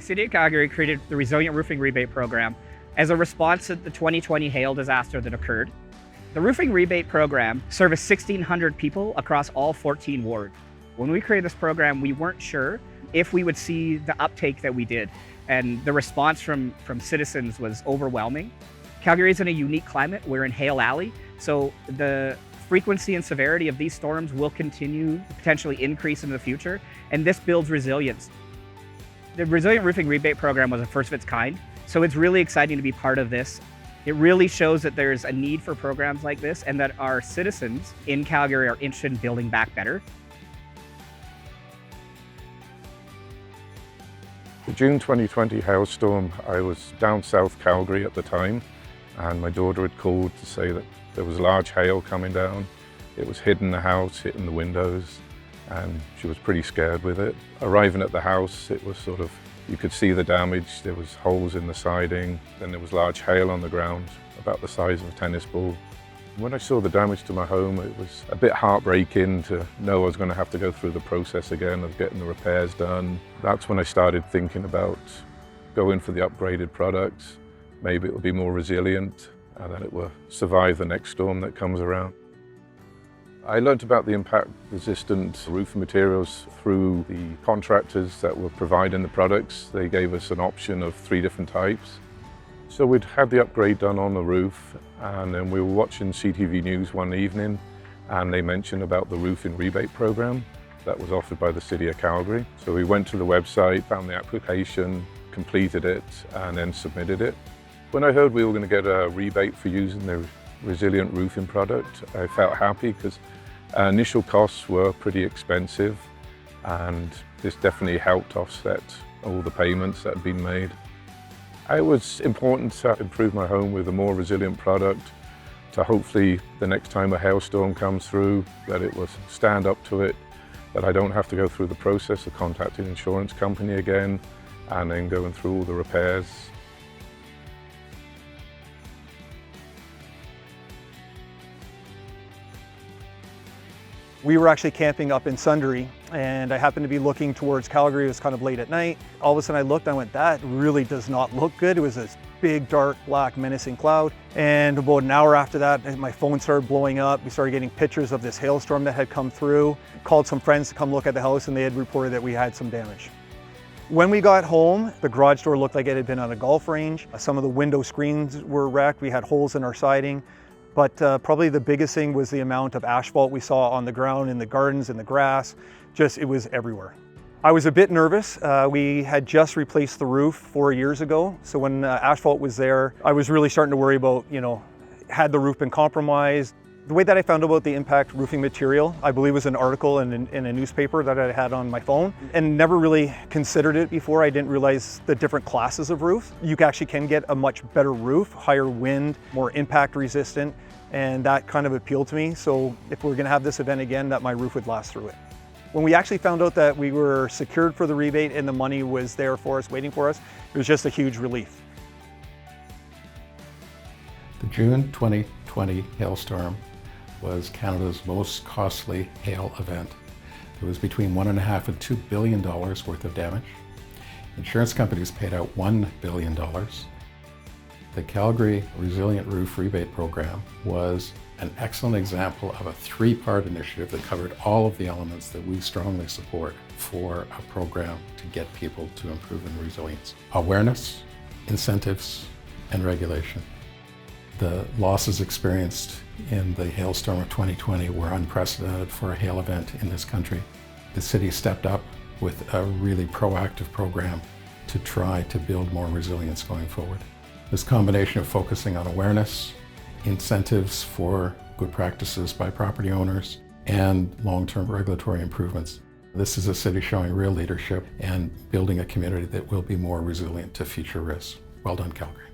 City of Calgary created the Resilient Roofing Rebate Program as a response to the 2020 hail disaster that occurred. The Roofing Rebate Program serviced 1,600 people across all 14 wards. When we created this program, we weren't sure if we would see the uptake that we did, and the response from citizens was overwhelming. Calgary is in a unique climate. We're in Hail Alley, so the frequency and severity of these storms will continue to potentially increase in the future, and this builds resilience. The Resilient Roofing Rebate Program was a first of its kind, so it's really exciting to be part of this. It really shows that there's a need for programs like this and that our citizens in Calgary are interested in building back better. The June 2020 hailstorm, I was down south Calgary at the time, and my daughter had called to say that there was large hail coming down. It was hitting the house, hitting the windows, and she was pretty scared with it. Arriving at the house, it was sort of, you could see the damage. There was holes in the siding, then there was large hail on the ground, about the size of a tennis ball. When I saw the damage to my home, it was a bit heartbreaking to know I was going to have to go through the process again of getting the repairs done. That's when I started thinking about going for the upgraded products. Maybe it will be more resilient and that it will survive the next storm that comes around. I learnt about the impact-resistant roofing materials through the contractors that were providing the products. They gave us an option of 3 different types. So we'd had the upgrade done on the roof, and then we were watching CTV News one evening, and they mentioned about the roofing rebate program that was offered by the City of Calgary. So we went to the website, found the application, completed it, and then submitted it. When I heard we were going to get a rebate for using the Resilient Roofing product, I felt happy because initial costs were pretty expensive, and this definitely helped offset all the payments that had been made. It was important to improve my home with a more resilient product, to hopefully the next time a hailstorm comes through, that it will stand up to it, that I don't have to go through the process of contacting an insurance company again and then going through all the repairs. We were actually camping up in Sundre, and I happened to be looking towards Calgary. It was kind of late at night. All of a sudden I looked, I went, that really does not look good. It was this big, dark, black, menacing cloud. And about an hour after that, my phone started blowing up. We started getting pictures of this hailstorm that had come through. Called some friends to come look at the house, and they had reported that we had some damage. When we got home, the garage door looked like it had been on a golf range. Some of the window screens were wrecked. We had holes in our siding. But probably the biggest thing was the amount of asphalt we saw on the ground, in the gardens, in the grass. It was everywhere. I was a bit nervous. We had just replaced the roof 4 years ago. So when asphalt was there, I was really starting to worry about, had the roof been compromised? The way that I found out about the impact roofing material, I believe was an article in a newspaper that I had on my phone, and never really considered it before. I didn't realize the different classes of roof. You actually can get a much better roof, higher wind, more impact resistant, and that kind of appealed to me. So if we're gonna have this event again, that my roof would last through it. When we actually found out that we were secured for the rebate and the money was there for us, waiting for us, it was just a huge relief. The June 2020 hailstorm was Canada's most costly hail event. There was between $1.5 and $2 billion worth of damage. Insurance companies paid out $1 billion. The Calgary Resilient Roof Rebate Program was an excellent example of a 3-part initiative that covered all of the elements that we strongly support for a program to get people to improve in resilience: awareness, incentives, and regulation. The losses experienced in the hailstorm of 2020 were unprecedented for a hail event in this country. The city stepped up with a really proactive program to try to build more resilience going forward. This combination of focusing on awareness, incentives for good practices by property owners, and long-term regulatory improvements. This is a city showing real leadership and building a community that will be more resilient to future risks. Well done, Calgary.